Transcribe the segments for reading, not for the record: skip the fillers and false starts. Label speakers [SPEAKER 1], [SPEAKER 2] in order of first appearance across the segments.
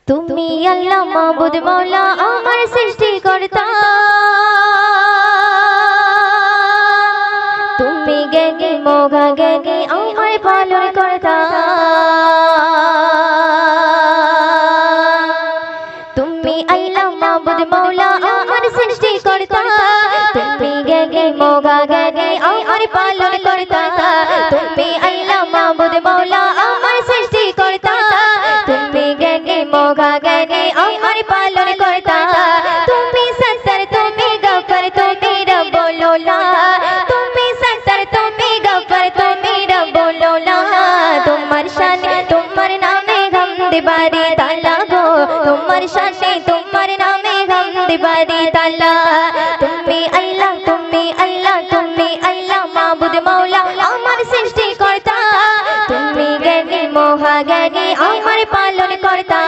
[SPEAKER 1] তুমি আল্লাহ মাবুদ মওলা আমার সৃষ্টিকর্তা তুমি জ্ঞানী মগা জ্ঞানী আমার পালন কর্তা তুমি আল্লাহ মাবুদ মওলা আমার সৃষ্টিকর্তা তুমি জ্ঞানী মগা জ্ঞানী আমার পালন কর্তা তুমি আল্লাহ মাবুদ মওলা আমার সৃষ্টিকর্তা তুমি জ্ঞানী মগা জ্ঞানী আমার পালন কর্তা তুমি সত্তর তুমি গফর তুমি রব্বুল আলা তুমি সত্তর তুমি গফর তুমি রব্বুল আলা তোমার শানে তোমার নামে হামদ বারি তাআলা গো তোমার শানে তোমার নামে হামদ বারি তাআলা তুমি আল্লাহ তুমি আল্লাহ তুমি আল্লাহ মাবুদ মওলা আমার সৃষ্টিকর্তা তুমি জ্ঞানী মহা জ্ঞানী আমার পালন কর্তা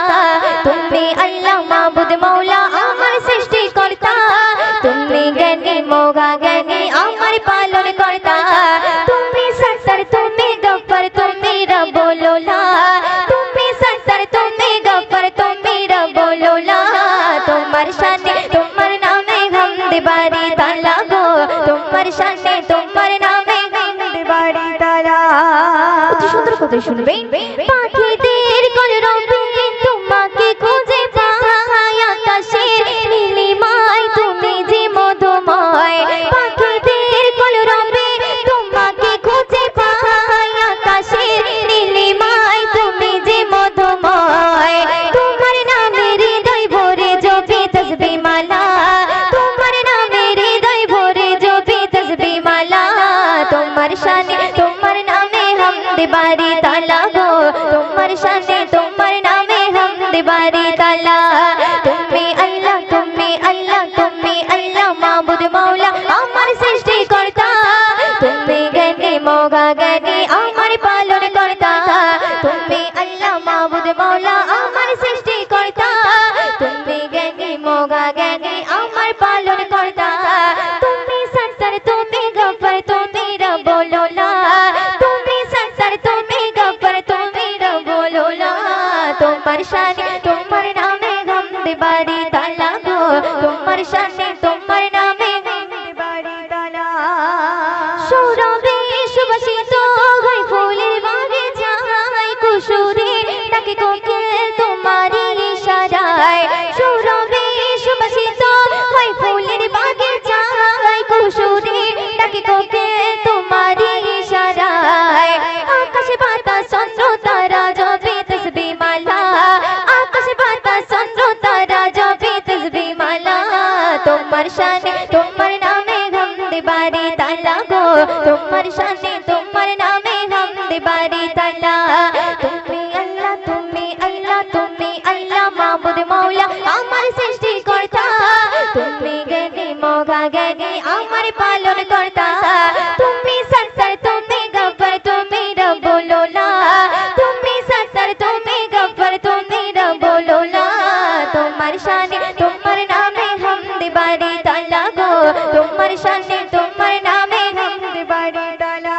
[SPEAKER 1] তুমি আল্লাহ মাবুদ মওলা আমার সৃষ্টিকর্তা তুমি জ্ঞানী মহা জ্ঞানী আমার পালন কর্তা তুমি সত্তর তুমি গফর তুমি রব্বুল আলা তুমি সত্তর তুমি গফর তুমি রব্বুল আলা তোমার শানে তোমার নামে হামদ বারি তাআলা গো তোমার শানে তোমার নামে হামদ বারি তাআলা অতি সুন্দর কথা শুনবেন পাখিদের কলরবে তোমাকে খুঁজে পাই আকাশের নীলিমায় তুমি যে মধুময় পাখিদের কলরবে তোমাকে খুঁজে পাই আকাশের নীলিমায় তুমি যে মধুময় তোমার নামে হৃদয় ভরে জপে তসবিহ মালা তোমার নামে হৃদয় ভরে জপে তসবিহ মালা তোমার শানে তোমার নামে হামদ বারি তাআলা গো তোমার শানে তোমার নামে হামদ বারি তাআলা তুমি আল্লাহ তুমি আল্লাহ তুমি আল্লাহ মাবুদ মওলা আমার সৃষ্টিকর্তা তুমি জ্ঞানী মগা জ্ঞানী আমার পালন কর্তা তুমি আল্লাহ মাবুদ মওলা আমার সৃষ্টিকর্তা তুমি জ্ঞানী মগা জ্ঞানী আমার পালন কর্তা তুমি সত্তর তুমি গফর তুমি রব্বুল আলা তুমি সত্তর তুমি গফর তুমি রব্বুল আলা তোমার শানে তোমার নামে হামদ বারি তাআলা গো তোমার শানে তোমার নামে হামদ বারি তাআলা সৌরভে সুবাসিত হয় ফুলের বাগে যায় কুসুরে তাকে কোকিল তোমারই ইশারায় সৌরভে সুবাসিত হয় ফুলের বাগে যায় কুসুরে তাকে কোকিল তোমারই ইশারায় আকাশে বাতাস চন্দ্র তারা জপে তসবিহ মালা আকাশে বাতাস চন্দ্র তারা জপে তসবিহ মালা তোমার শানে তোমার নামে হামদ বারি তাআলা গো তোমার শানে তোমার নামে হামদ বারি তাআলা তুমি আল্লাহ তুমি আল্লাহ তুমি আল্লাহ মাবুদ মওলা আমার সৃষ্টিকর্তা তুমি জ্ঞানী মগা জ্ঞানী আমার পালন কর্তা তুমি সত্তর তুমি গফর তুমি রব্বুল আলা তুমি সত্তর তুমি গফর তুমি রব্বুল আলা তোমার শানে তোমার নামে হামদ বারি তাআলা গো তোমার শানে তোমার নামে হামদ বারি তাআলা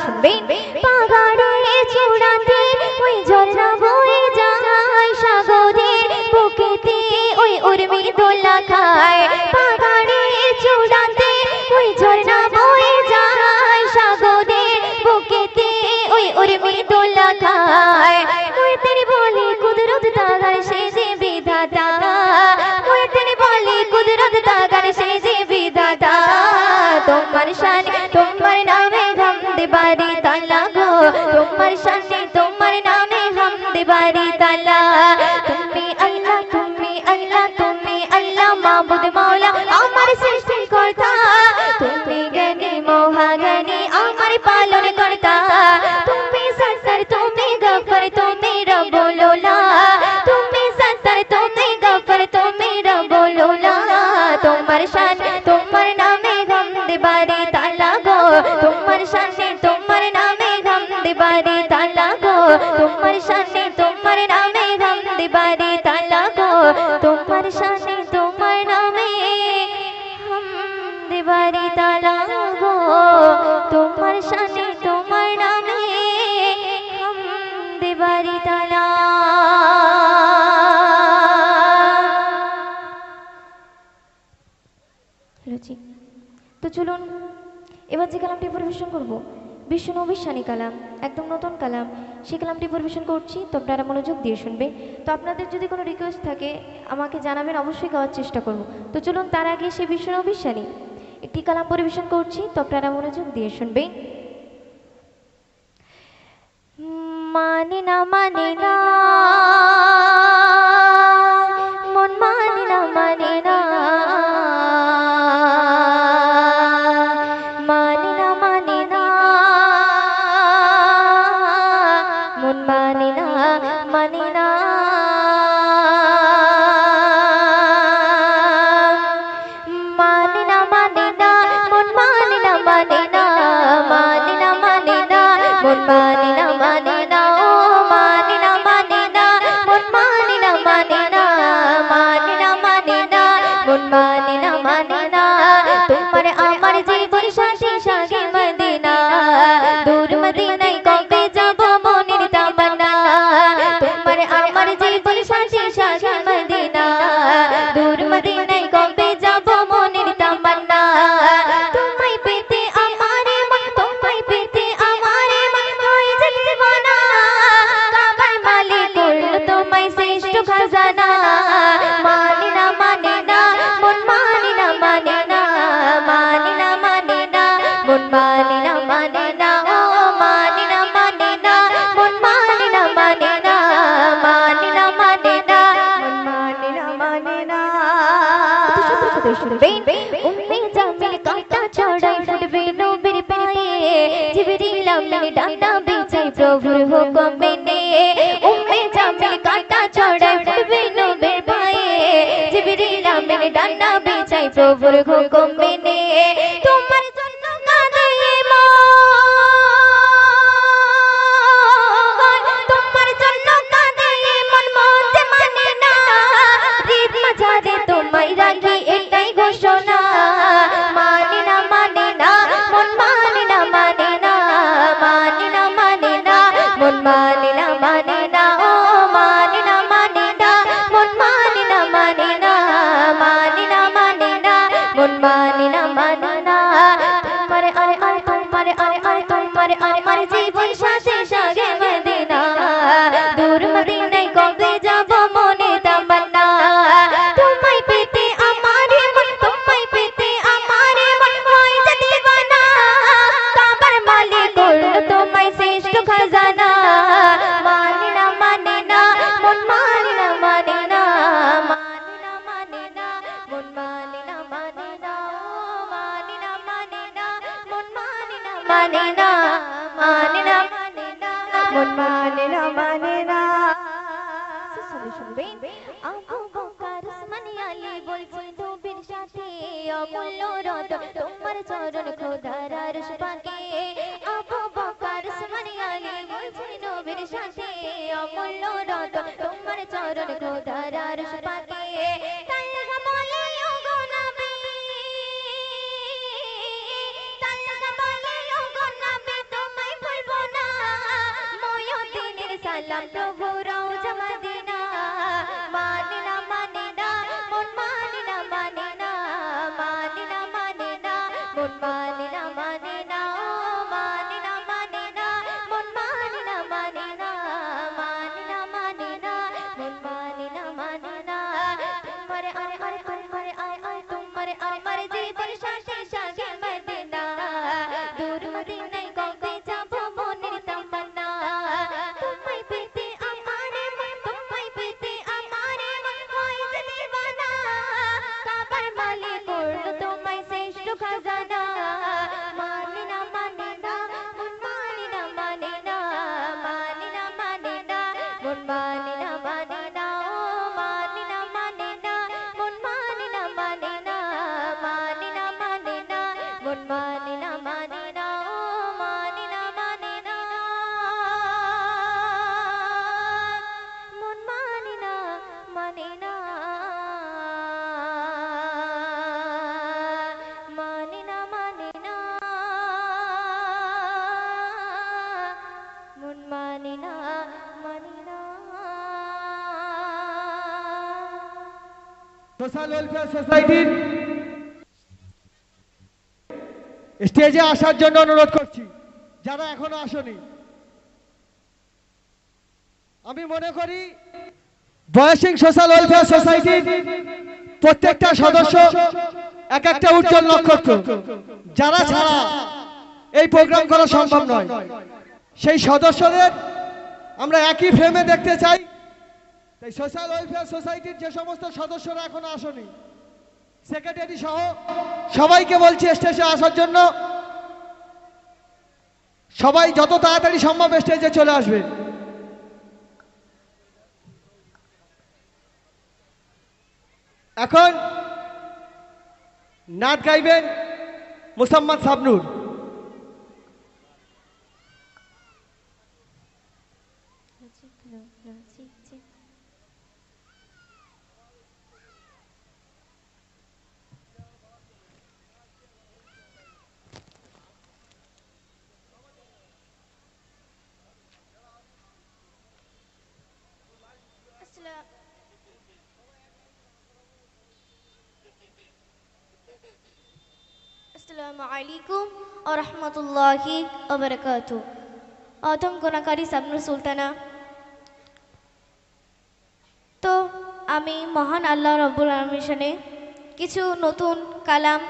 [SPEAKER 1] শুনবেন পাহাড়ে চূড়াতে ওই ঝর্ণা বয়ে যায় সাগরের বুকেতে ওই উর্মি দোলা খায় পাহাড়ে চূড়াতে ওই ঝর্ণা বয়ে যায় সাগরের বুকেতে ওই উর্মি দোলা খায় ওই তেরি বলি কুদরত তাগার সে যে বিধাতা ওই তেরি বলি কুদরত তাগার সে যে বিধাতা তোমার শানে তোমার নামে হামদ বারি তাআলা গো তোমার শানে তোমার নামে হামদ বারি তাআলা তুমি আল্লাহ তুমি আল্লাহ তুমি আল্লাহ মাবুদ মওলা আমার সৃষ্টিকর্তা তুমি জ্ঞানী মহা জ্ঞানী আমার পালন কর্তা তুমি সত্তর তুমি গফর তুমি রব্বুল আলা তুমি সত্তর তুমি গফর তুমি রব্বুল আলা তোমার শানে তোমার নামে হামদ বারি তাআলা গো তোমার শানে তোমার নামে হামদ বারি তাআলা গো তোমার শানে তোমার নামে হামদ বারি তাআলা গো তোমার শানে তোমার নামে হামদ বারি তাআলা গো তোমার শানে তোমার নামে হামদ বারি তাআলা তো চলুন এবার যে কালামটি পরিবেশন করব বিশ্ব নবীর শানি কালাম, একদম নতুন কালাম, সেই কালামটি পরিবেশন করছি, তো আপনারা মনোযোগ দিয়ে শুনবে। তো আপনাদের যদি কোনো রিকোয়েস্ট থাকে আমাকে জানাবেন, অবশ্যই গাওয়ার চেষ্টা করব। তো চলুন তার আগে সেই বিশ্ব নবীর শানি একটি কালাম পরিবেশন করছি, তো আপনারা মনোযোগ দিয়ে শুনবে। মানে না মানে না মন মানে না মানে না মানে না মানে না মন মানে না মানে না মানে না মানে না মন মানে না মানে না মানে না মানে না মন মানে না মানে না ও মানে না মানে না মন মানে না মানে না মানে না মানে না মন মানে না মানে না তোমার আমার জীবন সাথী সাথী মদিনা দূর মদিনায় কবে যাব মনের তামান্না তোমার আমার জীবন সাথী সাথী মদিনা দূর মদিনায় কবে যাব মনের তামান্না তোমায় পেতে আমারে মন তোমায় পেতে আমারে মন হয়ে যায় দিওয়ানা কাবার মালিক করল তোমায় শ্রেষ্ঠ খাজানা মানে না মানে না মন মানে না মানে না মানে না মানে না মন মানে না মানে না ও মানে না মানে না মন মানে না মানে না মানে না মানে না মন মানে না মানে না শুনবেন উম্মে জামিল কাটা চড়াই ফুটবে নবীর পায়ে জিবরিল আমিন ডানা বিছাই প্রভুর হুকুম মেনে উম্মে জামিল কাটা চড়াই ফুটবে নবীর পায়ে জিবরিল আমিন ডানা বিছাই প্রভুর হুকুম মেনে তোমার জন্য কাঁদে মন তোমার জন্য কাঁদে মন মতে মানে না হৃদ মাঝারে তোমায় রাখি এটাই ঘোষণা মানে না মানে না মন মানে না মানে না মানে না মানে না মন মানে না মানে না ও মানে না মানে না মন মানে না মানে না মানে না মানে না মন মানে না মানে না তোমারে আরে আরে তোমারে আরে আরে তোমারে আরে আরে জীবন সাথে সাথে মদিনা দূর মদিনায় কবে যাব মনে তামান্না তোমায় পেতে আমারে মন তোমায় পেতে আমারে মন হয়ে যায় দিওয়ানা কাবার মালিক করল তোমায় শ্রেষ্ঠ খাজানা মানে না মানে না মন মানে না মানে না মানে না মানে না মন মানে না মানে না ও মানে না মানে না মন মানে না মানে না মানে না মানে না মন মানে না মানে না শুনবেন আবু বকর উসমান আলী বলছেন নবীর সাথে অমূল্য রতন তোমার চরণ খোদার আরশ পাকে আবু বকর উসমান আলী বলছেন নবীর সাথে অমূল্য রতন তোমার চরণ খোদার আরশ পাকে তালগা বলে ও গো নবী তালগা বলে ও গো নবী তোমায় ভুলবো না ময়দিনের সালাম প্রভু রওজা মদিনা মানে না মানে না মন মানে না মানে না মানে না মানে না মন মানে না মানে না ও মানে না মানে না মন মানে না মানে না মানে না মানে না মন মানে না মানে না তোমারে আরে আরে তোমারে আয় আয় তোমারে আমার জীবন সাথে সাথে মদিনা দূর মদিনায় কবে যাব মনের তামান্না তোমায় পেতে আমারে মন তোমায় পেতে আমারে মন হয়ে যায় দিওয়ানা কাবার মালিক করল তোমায় শ্রেষ্ঠ খাজানা মানে না মানে না মন মানে না মানে না মানে না মানে না মন মানে না মানে না ও মানে না মানে না মন মানে না মানে না মানে না মানে না মন মানে না মানে না ও মানে না মানে না মন মানে না মানে না মানে না মানে না মন মানে না মানে না
[SPEAKER 2] সোশ্যাল ওয়েলফেয়ার সোসাইটির স্টেজে আসার জন্য অনুরোধ করছি যারা এখনো আসেনি। আমি মনে করি বয়সিং সোশ্যাল ওয়েলফেয়ার সোসাইটির প্রত্যেকটা সদস্য এক একটা উজ্জ্বল নক্ষত্র, যারা ছাড়া এই প্রোগ্রাম করা সম্ভব নয়। সেই সদস্যদের আমরা একই ফ্রেমে দেখতে চাই। তাই সোশ্যাল ওয়েলফেয়ার সোসাইটির যে সমস্ত সদস্যরা এখনো আসেনি, সেক্রেটারি সহ সবাইকে বলছি স্টেজে আসার জন্য। সবাই যত তাড়াতাড়ি সম্ভব স্টেজে চলে আসবে। এখন নাচ গাইবেন মুসাম্মদ সাবনুর।
[SPEAKER 1] আসসালামু আলাইকুম ওয়া রাহমাতুল্লাহি ওয়া বারাকাতুহু। অথম গুণাকারী সাবনুর সুলতানা। তো আমি মহান আল্লাহ রাব্বুল আলামিনের শানে কিছু নতুন কালাম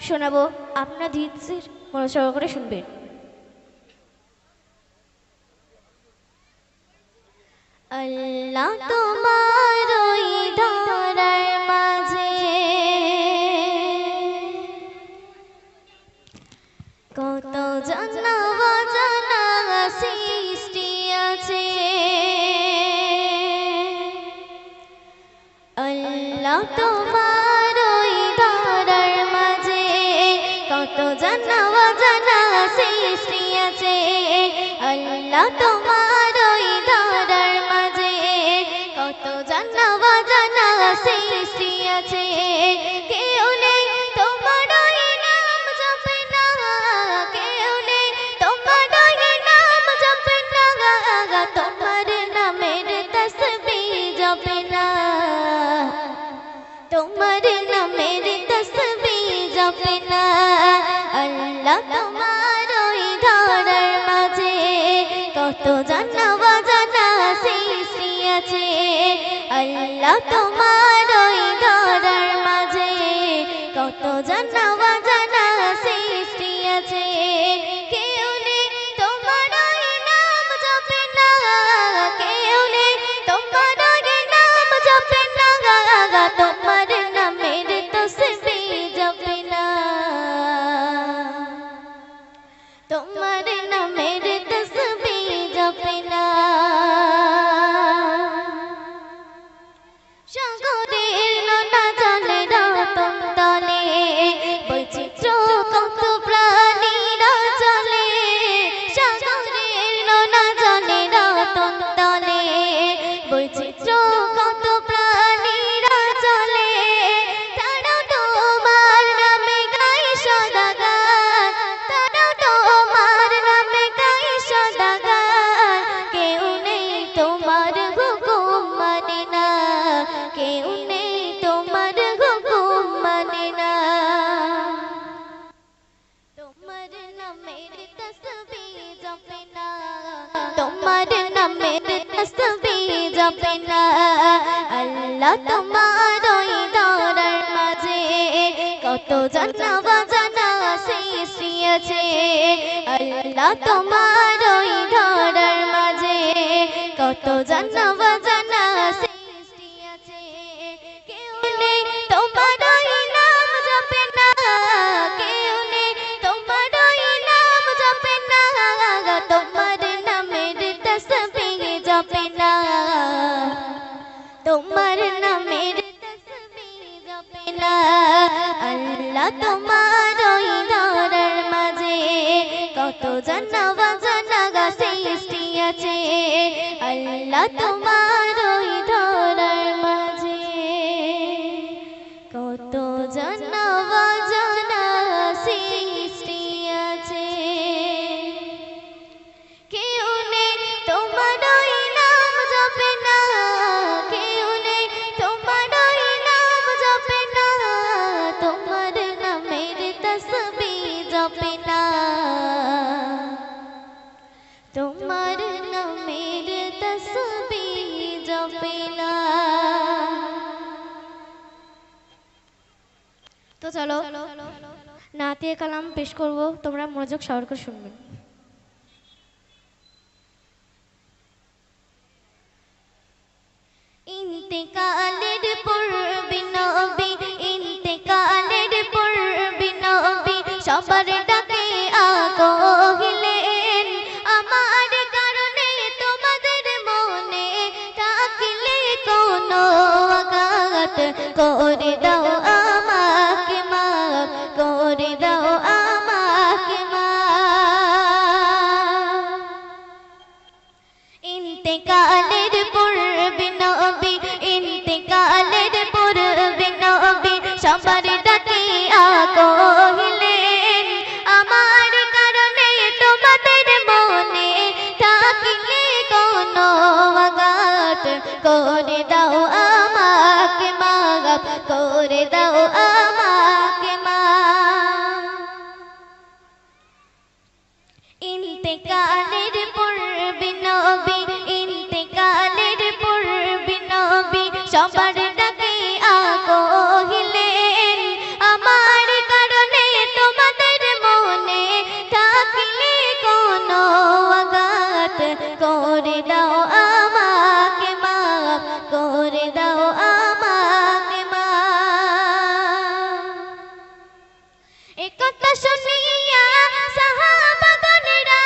[SPEAKER 1] শোনাবো, আপনারা ধীর মনোযোগ করে শুনবেন। আল্লাহ তোমার ওই ধরার মাঝে কত জানা অজানা সৃষ্টি আছে। আল্লাহ তোমার ওই ধরার মাঝে কত জানা অজানা সৃষ্টি আছে। আল্লাহ তোমার ওই ধরার মাঝে কত জানা অজানা সৃষ্টি আছে। কেউ নেই তোমার ওই নাম জপে না, কেউ নেই তোমার ওই নাম জপে না, তোমার নামের তসবিহ জপে না, তোমার নামের তসবিহ জপে না। আল্লাহ তোমার ওই ধরার মাঝে কত জানা অজানা সৃষ্টি আছে। আল্লাহ তোমার ওই ধরার মাঝে কত জানা অজানা সৃষ্টি আছে। কেউ নেই তোমার ওই নাম জপে না, কেউ নেই তোমার ওই নাম জপে না, তোমার নামের তসবিহ জপে না, তোমার নামের তসবিহ জপে না। সাগরের নোনা জলে রতন তলে বৈচিত্র্য কত প্রাণীরা চলে। সাগরের নোনা জলে রতন তলে বৈচিত্র্য কত প্রাণীরা চলে। তারা তোমার নামে গায় সদা গান, তারা তোমার নামে গায় সদা গান। কেউ নেই তোমার হুকুম মানে না, কেউ নেই তোমার হুকুম মানে না। তোমার নামের তসবিহ জপে না, তোমার নামের তসবিহ জপে না। আল্লাহ তোমার ওই ধরার মাঝে কত জানা অজানা সৃষ্টি আছে। আল্লাহ তোমার ওই ধরার মাঝে কত জানা অজানা সৃষ্টি আছে। কেউ নেই তোমার ওই নাম জপে না, কেউ নেই তোমার ওই নাম জপে না, তোমার নামের তসবিহ জপে না, তোমার নামের তসবিহ জপে না। আল্লাহ তোমার ওই ধরার মাঝে কত জানা অজানা সৃষ্টি আছে। আল্লাহ তোমার ওই ধরার মাঝে কত জানা অজানা সৃষ্টি আছে। কেউ নেই তোমার ওই নাম জপে না, কেউ নেই তোমার ওই নাম জপে না, তোমার নামের তসবিহ জপে না। তো চলো নাতিয়ে কালাম পেশ করব, তোমরা মনোযোগ সহকারে করে শুনবেন। ইন্তেকালের পূর্বে নবী, ইন্তেকালের পূর্বে নবী সবার ডাকে আগহিলেন। আমার কারণে তোমাদের মনে থাকলে কোনো আঘাত করে দাও আমাকে মাফ করে দাও আমাকে মাফ। ইন্তেকালের পূর্বে নবী, ইন্তেকালের পূর্বে নবী সবার ডাকে আগহিলেন। আমার কারণে তোমাদের মনে থাকলে কোনো আঘাত করে দাও আমাকে মাফ করে দাও আমাকে মাফ। ইন্তেকালের পূর্বে নবী, ইন্তেকালের পূর্বে নবী সবার ডাকে আগহিলেন। আমার কারণে তোমাদের মনে থাকলে কোনো আঘাত করে দাও আমাকে মাফ করে দাও আমাকে মাফ। একথা শুনিয়া সাহাবাগণেরা,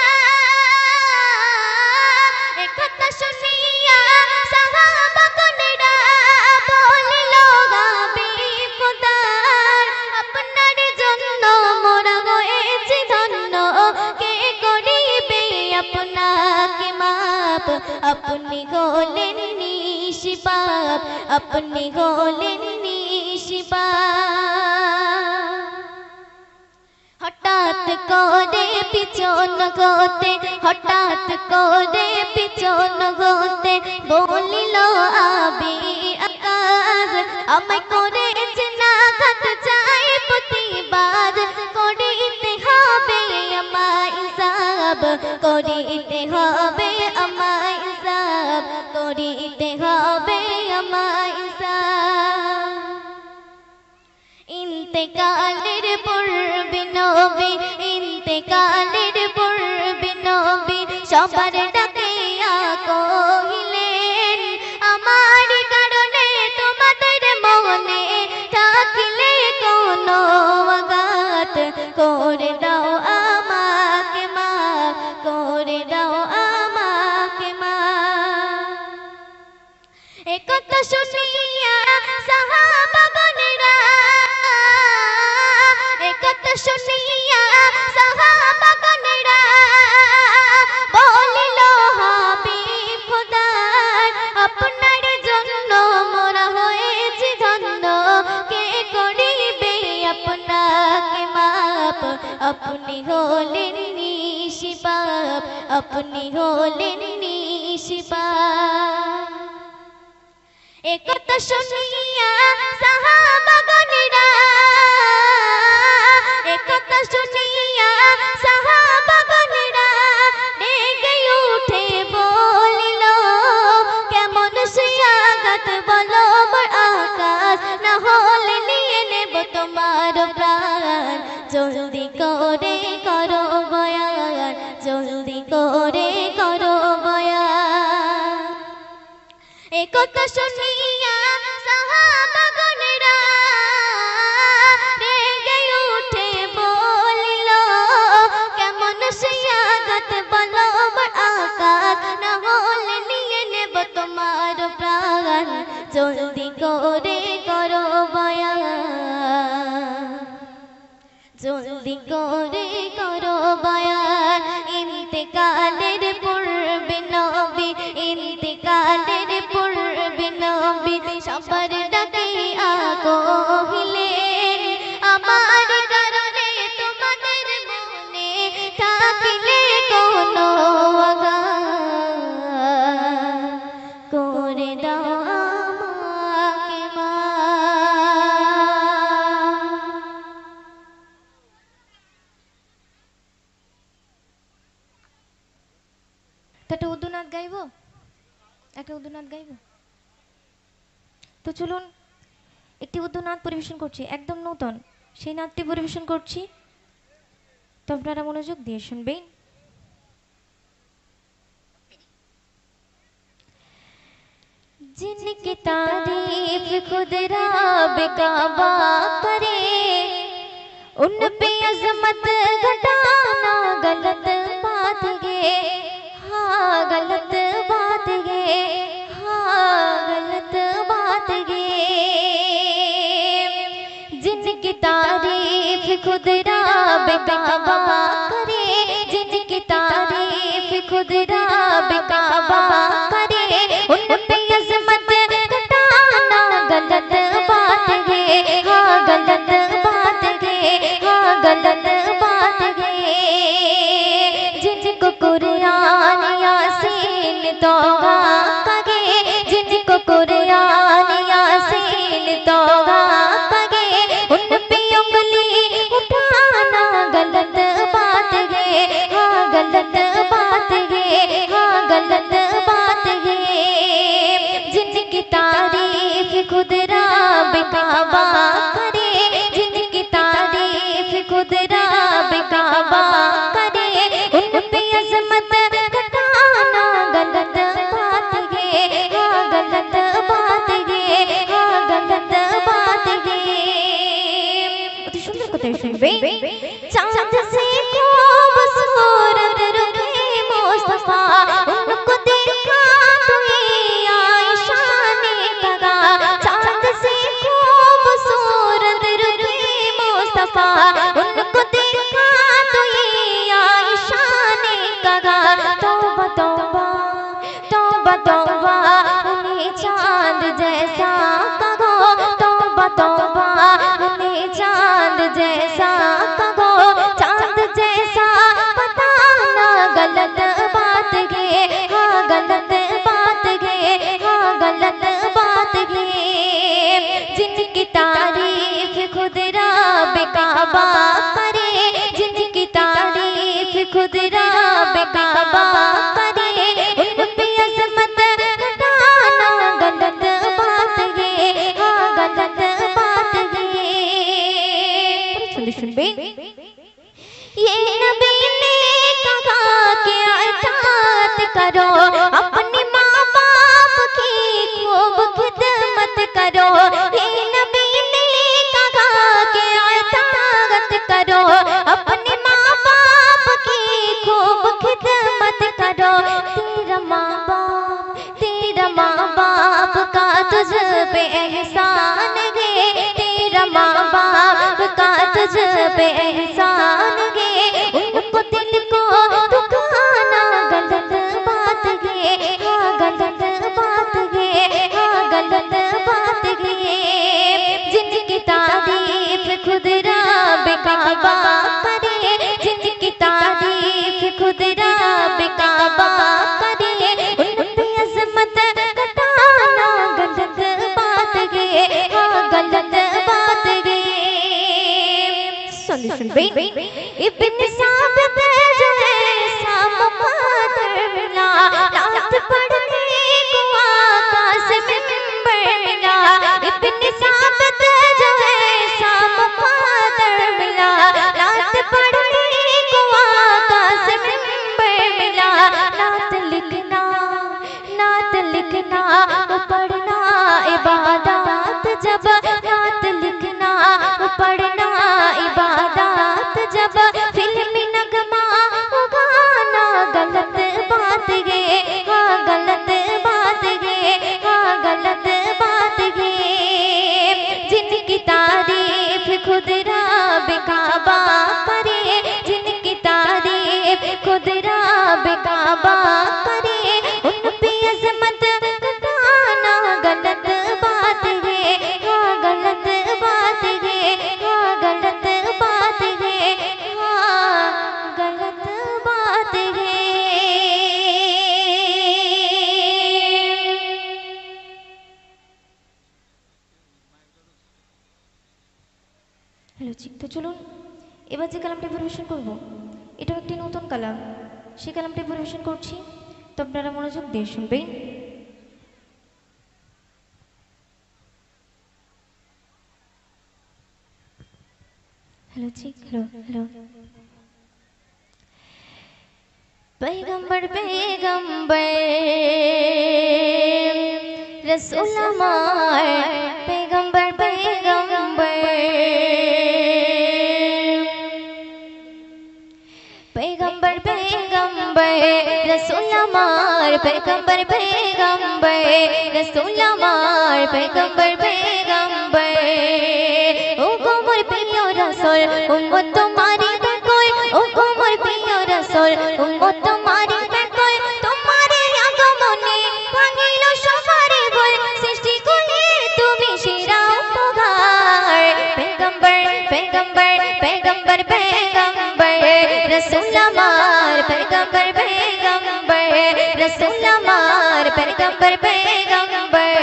[SPEAKER 1] একথা শুনিয়া সাহাবাগণেরা বলিল হাবিব খোদার, আপনার জন্য মোরা হয়েছি ধন্য, কে করিবে আপনাকে মাপ। আপনি হলেন নিষ্পাপ, আপনি হলেন নিষ্পাপ। হঠাৎ করে পিছন হতে, হঠাৎ করে পিছন হতে বলিল আবি আকাশ, আমায় করেছে না ঘাত চাই প্রতিবাদ, করিতে হবে আমায় হিসাব, করিতে হবে আমায় হিসাব, করিতে হবে আমায় হিসাব। ইন্তেকালের পূর্বে নবী, ইন্তেকালের পূর্বে নবী সবার ডাকে আগহিলেন। আমার কারণে তোমাদের মনে থাকলে কোনো আঘাত করে দাও আমাকে মাফ করে দাও আমাকে মাফ। একথা শুনিয়া সাহাবাগণেরা, একথা শুনিয়া সাহাবাগণেরা বলিল হাবিব খোদার, আপনার জন্য মোরা হয়েছি ধন্য, কে করিবে আপনাকে মাপ। আপনি হলেন নিষ্পাপ, আপনি হলেন নিষ্পাপ। একথা শুনিয়া সাহাবাগণেরা, একথা শুনিয়া সাহাবাগণেরা রেগে উঠে বলিল, কেমন সে আঘাত বলো মোর আকাশ, না হলে নিয়ে নেব তোমার প্রাণ। জলদি করে করো বয়ান, জলদি করে করো বয়ান। একথা শুনিয়া সাহাবাগণেরা রেগে উঠে বলিল, কেমন সে আঘাত বলো মোর আকাশ, না হলে নিয়ে নেব তোমার প্রাণ। জলদি করে করো বয়ান, জলদি করে করো বয়ান। ইন্তেকালের পূর্বে নবী, ইন্তেকালের পূর্বে নবী সবার ডাকে আগহিলেন। আমার কারণে তোমাদের মনে থাকলে কোনো আঘাত করে দাও আমাকে মাফ। তো একটা উর্দু নাচ গাইবো, একটা উর্দু নাচ গাইবো। তো চলুন একটি উর্দু নাচ পরিবেশন করছি, একদম নতুন সেই নাচটি পরিবেশন করছি, তো আপনারা মনোযোগ দিয়ে শুনবেন। जिनकी तारीफ खुद रब काबा करे, उन पे अजमत घटाना गलत बात है, हाँ गलत बात है, हाँ गलत बात है। जिनकी तारीफ खुद रब काबा करे, जिनकी तारीफ खुद रब काबा करे, उन पे अजमत घटाना गलत बात है, हाँ गलत बात है, हाँ गलत बात है। जिनको कुरान यासीन तौबा कहे, जिनको कुरान यासीन तौबा कहे, उन पे उंगली उठाना गलत बात है, हाँ गलत बात है, हाँ गलत बात है। जिनकी तारीफ खुद रब काबा करे, जिनकी तारीफ खुद रब काबा करे, उन पे अजमत घटाना गलत बात है, हाँ गलत बात है, हाँ गलत बात है। अति सुंदर কথা শুনবে। चांद से खूबसूरत रुखे मुस्तफा, उनको देखा तो ये आयशा ने कहा, चांद से खूबसूरत रुखे मुस्तफा, उनको देखा तो ये आयशा ने कहा, तौबा तौबा तौबा तौबा उन्हें चांद जैसा कहो, तौबा तौबा उन्हें चांद जैसा कहो, चांद जैसा बताना गलत बात है, हाँ गलत बात है, हाँ गलत बात है। जिनकी तारीफ खुद रब काबा करे, जिनकी तारीफ खुद रब काबा करे, उन पे अजमत घटाना गलत बात है, हाँ गलत बात है। सुनबे। ये नबी ने कहा कि इताअत करो, अपने माँ बाप की खूब खिदमत करो। ये नबी ने कहा कि इताअत करो, अपने माँ बाप की खूब खिदमत करो। तेरा माँ बाप का तुझ पे एहसान है, तेरा माँ बाप का तुझ पे एहसान है, उनको दिल को दुखाना गलत बात है, हाँ गलत बात है, हाँ गलत बात है। जिनकी तारीफ खुद रब काबा करे, जिनकी तारीफ खुद रब काबा करे, उन पे अजमत घटाना गलत बात है, हाँ गलत बात है। सुनबे। इब्न साबित जो है सामकादर मिला, रात पढ़ने को आका से मिंबर मिला। इब्न साबित जो है सामकादर मिला, रात पढ़ने को आका से मिंबर मिला। नात लिखना पढ़ना इबादत, जब नात लिखना पढ़ना इबादत, जब फिल्मी नगमा उगाना गलत बात है, हाँ गलत बात है, हाँ गलत बात है। जिनकी तारीफ खुद रब काबा करे, जिनकी तारीफ खुद रब काबा करे, उन पे अजमत घटाना गलत बात है, हाँ गलत बात है, हाँ गलत बात है, हाँ गलत बात है। হ্যালো জি, তো চলুন এবার যে কালামটি পরিবেশন করব এটাও একটি নতুন কালাম, সেই কালামটি পরিবেশন করছি, তো আপনারা মনোযোগ দিয়ে শুনবেন। पैगंबर पैगंबर रसूल हमार पैगंबर पैगंबर पैगंबर पैगंबर रसूल हमार पैगंबर पैगंबर रसूल हमार पैगंबर पैगंबर ओ गोमर प्रिय रसूल उम्मत तुम्हारी बेकल ओ गोमर प्रिय रसूल उम्मत तुम्हारी बेकल तुम्हारे আগমনে ভাঙিল সবারে ভুল সৃষ্টি করলে তুমি সেরা উপহার पैगंबर पैगंबर पैगंबर पैगंबर रसूल हमार पैगंबर पैगंबर रसूल हमार पैगंबर पैगंबर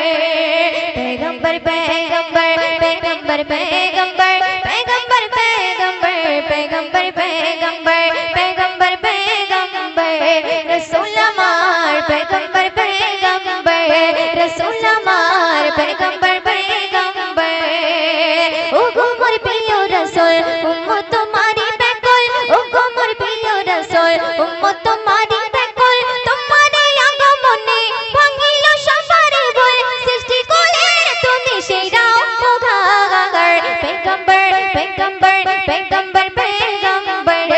[SPEAKER 1] पैगंबर पैगंबर पैगंबर पैगंबर पैगंबर पैगंबर पैगंबर पैगंबर पैगंबर पैगंबर रसूल हमार पैगंबर पैगंबर रसूल हमार पैगंबर पैगंबर ओ गोमर प्रिय रसूल उम्मत तुम्हारी बेकल ओ गोमर प्रिय रसूल उम्मत तुम्हारी बेकल तुम्हारे আগমনে ভাঙিল সবারে ভুল সৃষ্টি করলে তুমি সেরা উপহার पैगंबर पैगंबर पैगंबर पैगंबर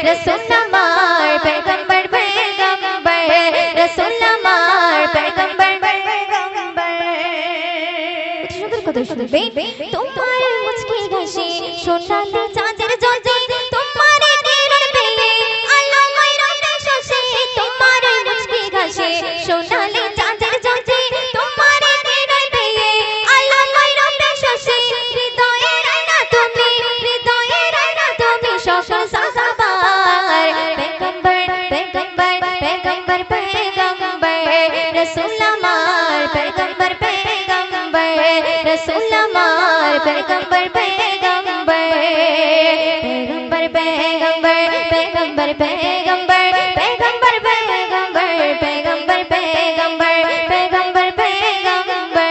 [SPEAKER 1] रसूल हमार पैगंबर पैगंबर रसूल हमार पैगंबर पैगंबर कत শুনবে তোমার মুচকি হাসি সোনালি চাঁদের জ্যোতি তোমারে কিরণ পেলে আলোময় রঙে শোষে তোমার মুচকি হাসি সোনালি চাঁদের জ্যোতি তোমারে কিরণ পেলে আলোময় রঙে শোষে হৃদয়ে রাইনা তুমি সকল সাজাবার पैगंबर पैगंबर पैगंबर पैगंबर रसूल हमार पैगंबर पैगंबर रसूल हमार पैगंबर पैगंबर पैगंबर पैगंबर पैगंबर पैगंबर पैगंबर पैगंबर पैगंबर पैगंबर पैगंबर पैगंबर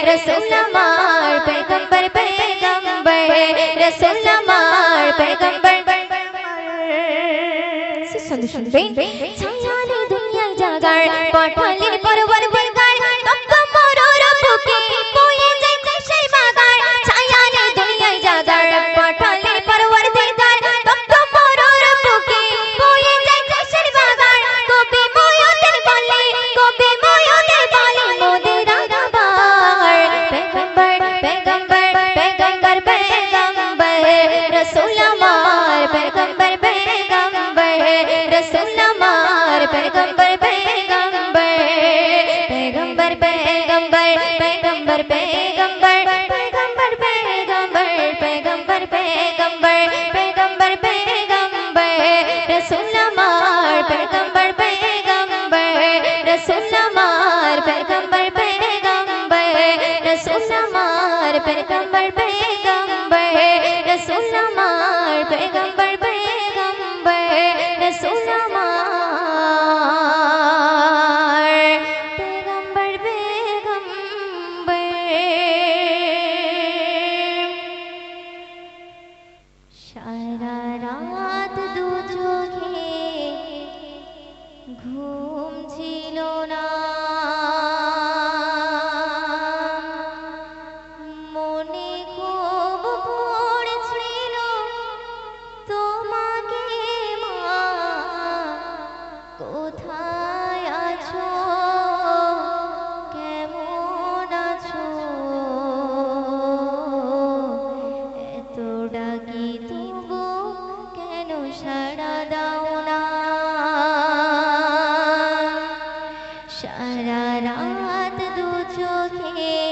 [SPEAKER 1] रसूल हमार पैगंबर पैगंबर रसूल हमार पैगंबर শুনবে ছায়ালে দুনিয়ায় জাগার পাঠালেন পরবর্তীকার তপ্ত মরুর বুকে বয়ে যাইতে সেই বাগার ছায়ালে দুনিয়ায় জাগার পাঠালেন পরবর্তীকার তপ্ত মরুর বুকে বয়ে যাইতে সেই বাগার কবি ময়ূরের বলে মোদের আগাবার पैगंबर पैगंबर पैगंबर पैगंबर रसूल हमार पैगंबर पैगंबर रसूल हमार पैगंबर पैगंबर पैगंबर पैगंबर पैगंबर पैगंबर पैगंबर पैगंबर पैगंबर पैगंबर पैगंबर पैगंबर रसूल हमार पैगंबर पैगंबर रसूल हमार पैगंबर पैगंबर रसूल हमार पैगंबर पैगंबर रसूल हमार पैगंबर पैगंबर रसूल हमार पैगंबर पैगंबर सारा रात दो चोखे ঘুম ছিল না মনে খুব পড়ছিল তোমাকে মা কোথায় আছো কেমন আছো এত ডাকি তবু কেন সাড়া দাও না সারা রাত দু চোখে